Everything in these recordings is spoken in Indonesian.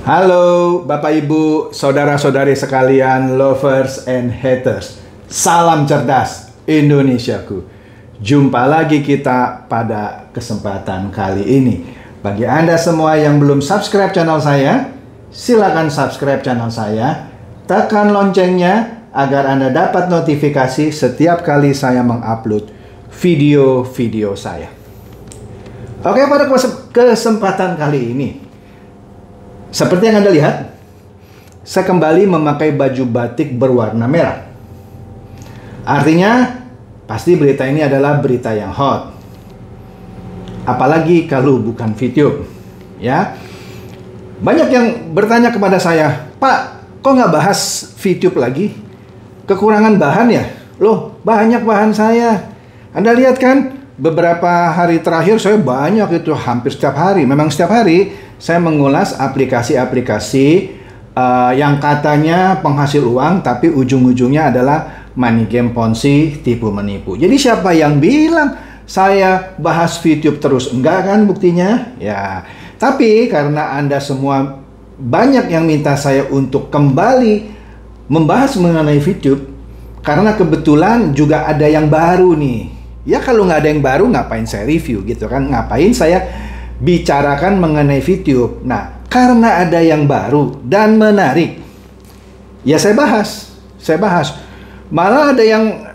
Halo Bapak Ibu, saudara-saudari sekalian, lovers and haters. Salam cerdas Indonesiaku. Jumpa lagi kita pada kesempatan kali ini. Bagi Anda semua yang belum subscribe channel saya, silakan subscribe channel saya. Tekan loncengnya agar Anda dapat notifikasi setiap kali saya mengupload video-video saya. Oke, pada kesempatan kali ini, seperti yang Anda lihat, saya kembali memakai baju batik berwarna merah. Artinya, pasti berita ini adalah berita yang hot. Apalagi kalau bukan VTube, ya. Banyak yang bertanya kepada saya, Pak, kok nggak bahas VTube lagi? Kekurangan bahan ya? Loh, banyak bahan saya. Anda lihat kan, beberapa hari terakhir saya banyak itu, hampir setiap hari. Memang setiap hari saya mengulas aplikasi-aplikasi yang katanya penghasil uang, tapi ujung-ujungnya adalah money game ponzi, tipu menipu. Jadi siapa yang bilang saya bahas VTube terus? Enggak kan buktinya? Ya. Tapi karena Anda semua banyak yang minta saya untuk kembali membahas mengenai VTube, karena kebetulan juga ada yang baru nih. Ya kalau nggak ada yang baru, ngapain saya review gitu kan? Ngapain saya bicarakan mengenai VTube? Nah, karena ada yang baru dan menarik, ya saya bahas. Malah ada yang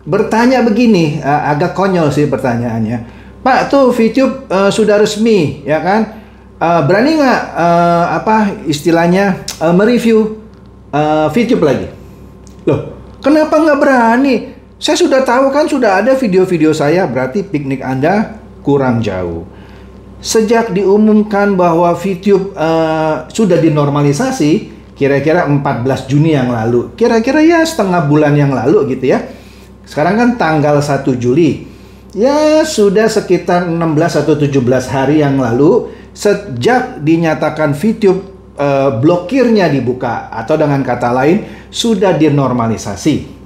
bertanya begini, agak konyol sih pertanyaannya. Pak, tuh VTube sudah resmi, ya kan? Berani nggak istilahnya mereview VTube lagi? Loh, kenapa nggak berani? Saya sudah tahu kan, sudah ada video-video saya, berarti piknik Anda kurang jauh. Sejak diumumkan bahwa VTube sudah dinormalisasi, kira-kira 14 Juni yang lalu, kira-kira ya setengah bulan yang lalu gitu ya. Sekarang kan tanggal 1 Juli, ya sudah sekitar 16 atau 17 hari yang lalu, sejak dinyatakan VTube blokirnya dibuka, atau dengan kata lain, sudah dinormalisasi.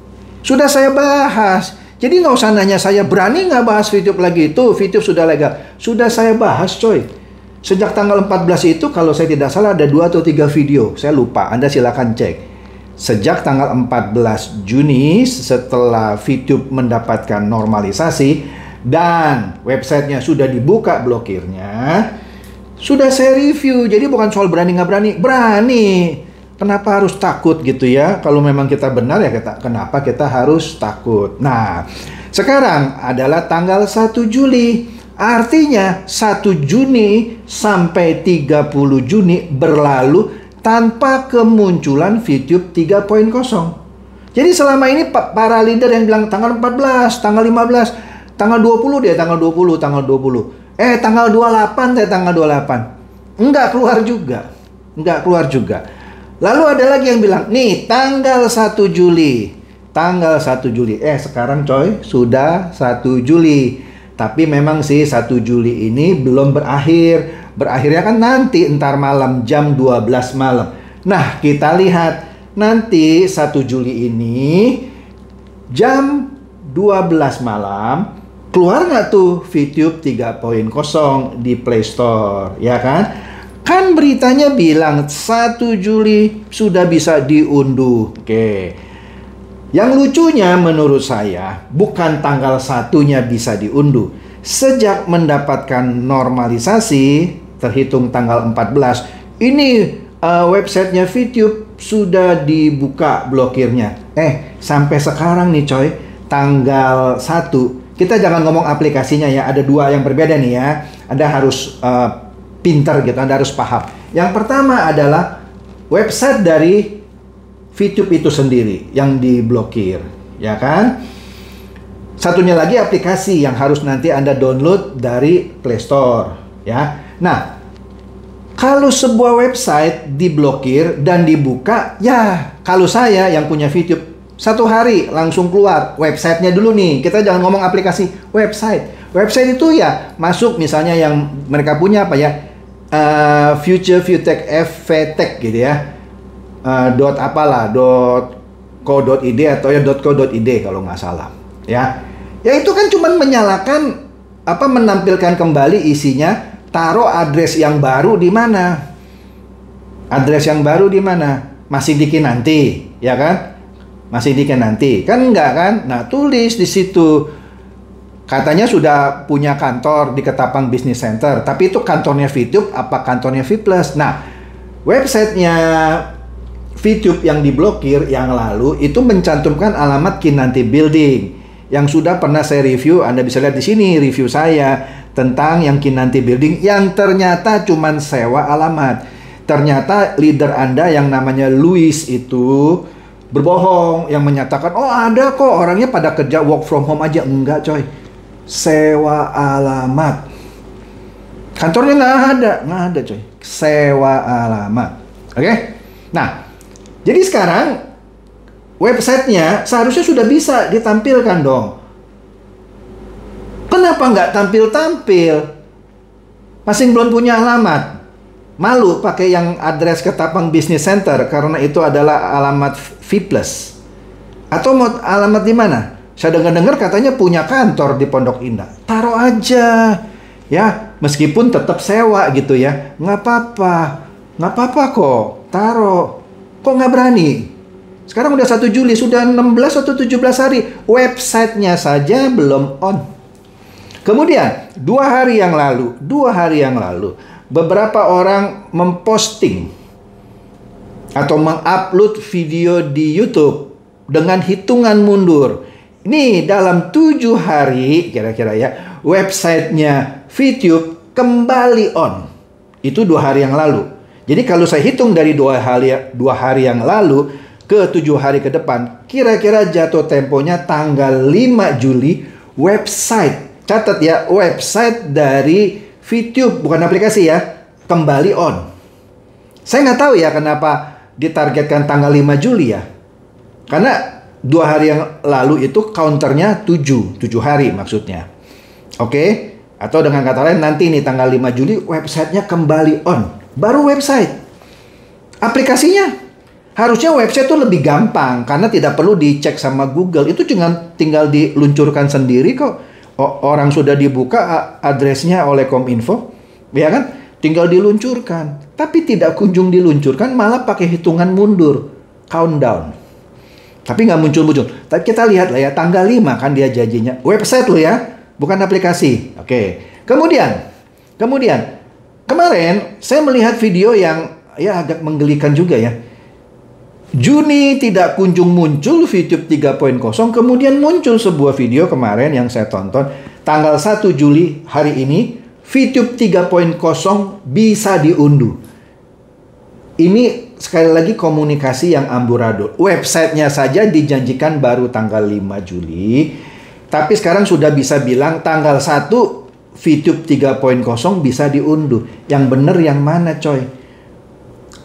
Sudah saya bahas. Jadi nggak usah nanya saya berani nggak bahas VTube lagi, itu VTube sudah legal. Sudah saya bahas coy. Sejak tanggal 14 itu kalau saya tidak salah ada 2 atau 3 video. Saya lupa, Anda silakan cek. Sejak tanggal 14 Juni setelah VTube mendapatkan normalisasi dan websitenya sudah dibuka blokirnya, sudah saya review. Jadi bukan soal berani nggak berani. Berani. Kenapa harus takut gitu ya? Kalau memang kita benar ya kenapa kita harus takut? Nah, sekarang adalah tanggal 1 Juli. Artinya 1 Juni sampai 30 Juni berlalu tanpa kemunculan VTube 3.0. Jadi selama ini para leader yang bilang tanggal 14, tanggal 15, tanggal 20 deh, tanggal 20. Tanggal 28 deh, tanggal 28. Enggak keluar juga. Lalu ada lagi yang bilang, nih tanggal 1 Juli. Sekarang coy, sudah 1 Juli. Tapi memang sih 1 Juli ini belum berakhir. Berakhirnya kan nanti entar malam jam 12 malam. Nah, kita lihat nanti 1 Juli ini jam 12 malam keluar nggak tuh VTube 3.0 di Play Store, ya kan? Kan beritanya bilang 1 Juli sudah bisa diunduh. Oke. Yang lucunya menurut saya bukan tanggal 1-nya bisa diunduh. Sejak mendapatkan normalisasi terhitung tanggal 14, ini websitenya VTube sudah dibuka blokirnya. Sampai sekarang nih coy, tanggal 1. Kita jangan ngomong aplikasinya ya, ada 2 yang berbeda nih ya. Anda harus pintar gitu, Anda harus paham. Yang pertama adalah website dari VTube itu sendiri yang diblokir, ya kan? Satunya lagi aplikasi yang harus nanti Anda download dari Play Store, ya. Nah, kalau sebuah website diblokir dan dibuka, ya kalau saya yang punya VTube 1 hari langsung keluar websitenya dulu nih. Kita jangan ngomong aplikasi, website. Website itu ya masuk misalnya yang mereka punya apa ya? Future VTech FVTech gitu ya, .co.id atau ya .co.id kalau nggak salah ya. Ya itu kan cuma menyalakan menampilkan kembali isinya, taruh address yang baru di mana. Address yang baru di mana? Masih di Kinanti, ya kan? Masih di Kinanti. Kan enggak kan? Nah, tulis di situ. Katanya sudah punya kantor di Ketapang Business Center, tapi itu kantornya VTube apa kantornya VPlus? Nah, websitenya VTube yang diblokir yang lalu itu mencantumkan alamat Kinanti Building yang sudah pernah saya review. Anda bisa lihat di sini review saya tentang yang Kinanti Building yang ternyata cuman sewa alamat. Ternyata leader Anda yang namanya Luis itu berbohong, yang menyatakan, oh ada kok orangnya pada kerja work from home aja. Enggak coy, sewa alamat. Kantornya nggak ada coy, sewa alamat. Oke? Nah, jadi sekarang websitenya seharusnya sudah bisa ditampilkan dong. Kenapa nggak tampil-tampil? Masih belum punya alamat. Malu pakai yang address Ketapang Business Center karena itu adalah alamat VPlus. Atau mau alamat di mana? Saya dengar-dengar katanya punya kantor di Pondok Indah. Taruh aja. Ya, meskipun tetap sewa gitu ya. Nggak apa-apa kok. Taruh. Kok nggak berani? Sekarang udah 1 Juli, sudah 16 atau 17 hari. Websitenya saja belum on. Kemudian, 2 hari yang lalu, beberapa orang memposting atau mengupload video di YouTube dengan hitungan mundur. Ini dalam 7 hari kira-kira ya, websitenya VTube kembali on. Itu 2 hari yang lalu. Jadi kalau saya hitung dari 2 hari yang lalu ke 7 hari ke depan, kira-kira jatuh temponya tanggal 5 Juli website. Catat ya, website dari VTube, bukan aplikasi ya, kembali on. Saya nggak tahu ya kenapa ditargetkan tanggal 5 Juli ya. Karena 2 hari yang lalu itu counternya 7 hari maksudnya. Oke? Atau dengan kata lain nanti nih tanggal 5 Juli websitenya kembali on. Baru website. Aplikasinya harusnya website itu lebih gampang karena tidak perlu dicek sama Google. Itu tinggal diluncurkan sendiri kok. Orang sudah dibuka addressnya oleh Kominfo, ya kan? Tinggal diluncurkan. Tapi tidak kunjung diluncurkan, malah pakai hitungan mundur, countdown. Tapi nggak muncul-muncul. Tapi kita lihat lah ya, tanggal 5 kan dia janjinya. Website lo ya, bukan aplikasi. Oke. Kemudian kemarin saya melihat video yang ya agak menggelikan juga ya. Juni tidak kunjung muncul VTube 3.0, kemudian muncul sebuah video kemarin yang saya tonton. Tanggal 1 Juli hari ini, VTube 3.0 bisa diunduh. Ini sekali lagi komunikasi yang amburadul. Websitenya saja dijanjikan baru tanggal 5 Juli. Tapi sekarang sudah bisa bilang tanggal 1 VTube 3.0 bisa diunduh. Yang bener yang mana coy?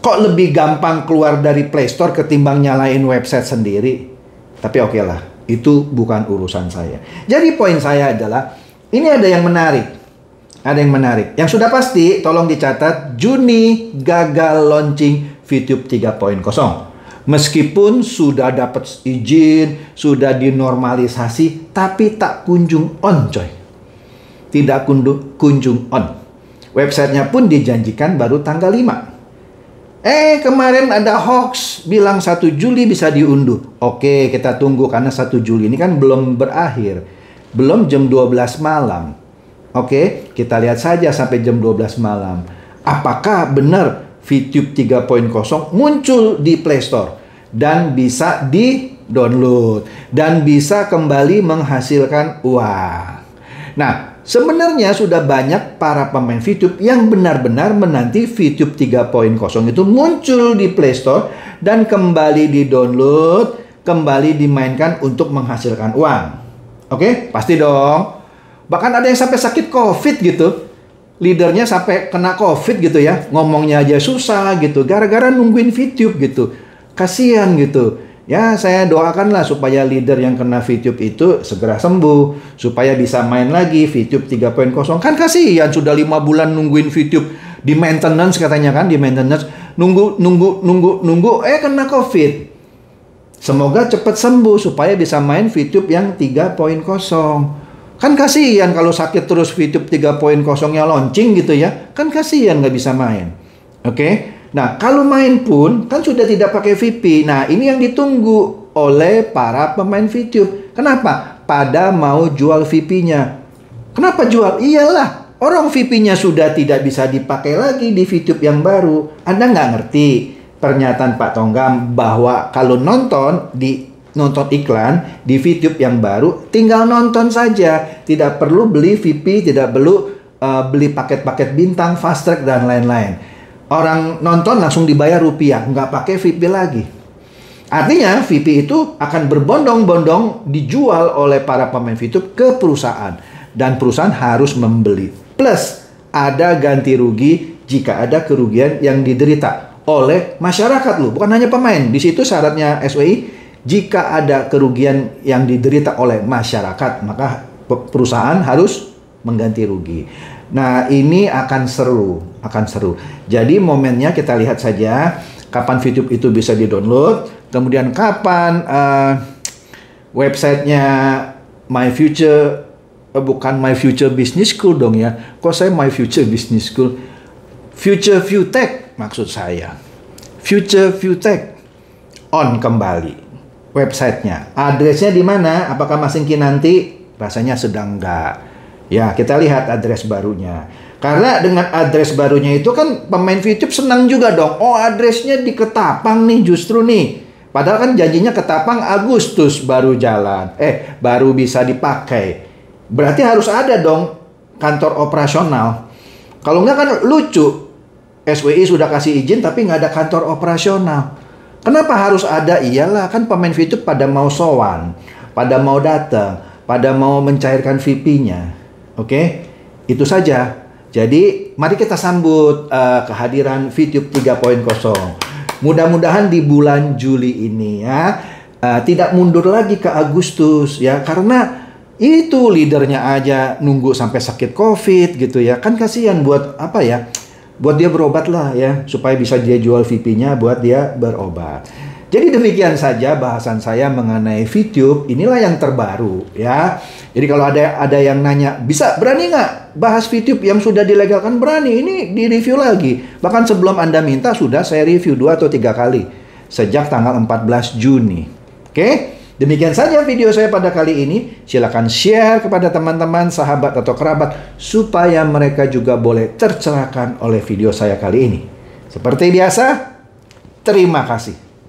Kok lebih gampang keluar dari Play Store ketimbang nyalain website sendiri? Tapi oke lah, itu bukan urusan saya. Jadi poin saya adalah, ini ada yang menarik. Yang sudah pasti, tolong dicatat, Juni gagal launching VTube 3.0. Meskipun sudah dapat izin, sudah dinormalisasi, tapi tak kunjung on coy. Tidak kunjung on. Websitenya pun dijanjikan baru tanggal 5. Kemarin ada hoax bilang 1 Juli bisa diunduh. Oke, kita tunggu karena 1 Juli ini kan belum berakhir. Belum jam 12 malam. Oke, kita lihat saja sampai jam 12 malam. Apakah benar VTube 3.0 muncul di Play Store dan bisa di-download dan bisa kembali menghasilkan uang. Nah, sebenarnya sudah banyak para pemain VTube yang benar-benar menanti VTube 3.0 itu muncul di Play Store dan kembali di-download, kembali dimainkan untuk menghasilkan uang. Oke, pasti dong. Bahkan ada yang sampai sakit COVID gitu. Leadernya sampai kena COVID gitu ya. Ngomongnya aja susah gitu. Gara-gara nungguin VTube gitu. Kasihan gitu. Ya, saya doakanlah supaya leader yang kena VTube itu segera sembuh. Supaya bisa main lagi VTube 3.0. Kan kasihan sudah 5 bulan nungguin VTube. Di maintenance katanya kan, di maintenance. Nunggu. Kena COVID. Semoga cepat sembuh supaya bisa main VTube yang 3.0. Kan kasihan kalau sakit terus VTube 3.0-nya launching gitu ya. Kan kasihan nggak bisa main. Oke? Nah, kalau main pun kan sudah tidak pakai VP. Nah, ini yang ditunggu oleh para pemain VTube. Kenapa? Pada mau jual VP-nya. Kenapa jual? Iyalah, orang VP-nya sudah tidak bisa dipakai lagi di VTube yang baru. Anda nggak ngerti pernyataan Pak Tonggam bahwa kalau nonton iklan di VTube yang baru, tinggal nonton saja. Tidak perlu beli VP, tidak perlu beli paket-paket bintang, fast track, dan lain-lain. Orang nonton langsung dibayar rupiah, nggak pakai VP lagi. Artinya VP itu akan berbondong-bondong dijual oleh para pemain VTube ke perusahaan. Dan perusahaan harus membeli. Plus, ada ganti rugi jika ada kerugian yang diderita oleh masyarakat loh. Bukan hanya pemain. Di situ syaratnya SWI, jika ada kerugian yang diderita oleh masyarakat, maka perusahaan harus mengganti rugi. Nah, ini akan seru. Jadi momennya kita lihat saja kapan VTube itu bisa di-download, kemudian kapan websitenya My Future, bukan My Future Business School dong ya. Kok saya My Future Business School? Future View Tech maksud saya. Future View Tech on kembali websitenya. Adresnya di mana? Apakah masih Kinanti? Rasanya sedang enggak. Ya, kita lihat address barunya. Karena dengan address barunya itu kan pemain VTube senang juga dong. Oh, addressnya di Ketapang nih justru nih. Padahal kan janjinya Ketapang Agustus baru jalan. Baru bisa dipakai. Berarti harus ada dong kantor operasional. Kalau enggak kan lucu. SWI sudah kasih izin tapi nggak ada kantor operasional. Kenapa harus ada? Iyalah, kan pemain VTube pada mau sowan, pada mau datang, pada mau mencairkan VP-nya. Oke, itu saja. Jadi, mari kita sambut kehadiran VTube 3.0. Mudah-mudahan di bulan Juli ini ya, tidak mundur lagi ke Agustus ya, karena itu leadernya aja nunggu sampai sakit COVID gitu ya. Kan kasihan buat apa ya? Buat dia berobat lah ya, supaya bisa dia jual VP-nya buat dia berobat. Jadi demikian saja bahasan saya mengenai VTube. Inilah yang terbaru ya. Jadi kalau ada yang nanya, berani nggak bahas VTube yang sudah dilegalkan? Berani, ini di-review lagi. Bahkan sebelum Anda minta sudah saya review 2 atau 3 kali. Sejak tanggal 14 Juni. Oke? Demikian saja video saya pada kali ini. Silakan share kepada teman-teman, sahabat atau kerabat supaya mereka juga boleh tercerahkan oleh video saya kali ini. Seperti biasa, terima kasih.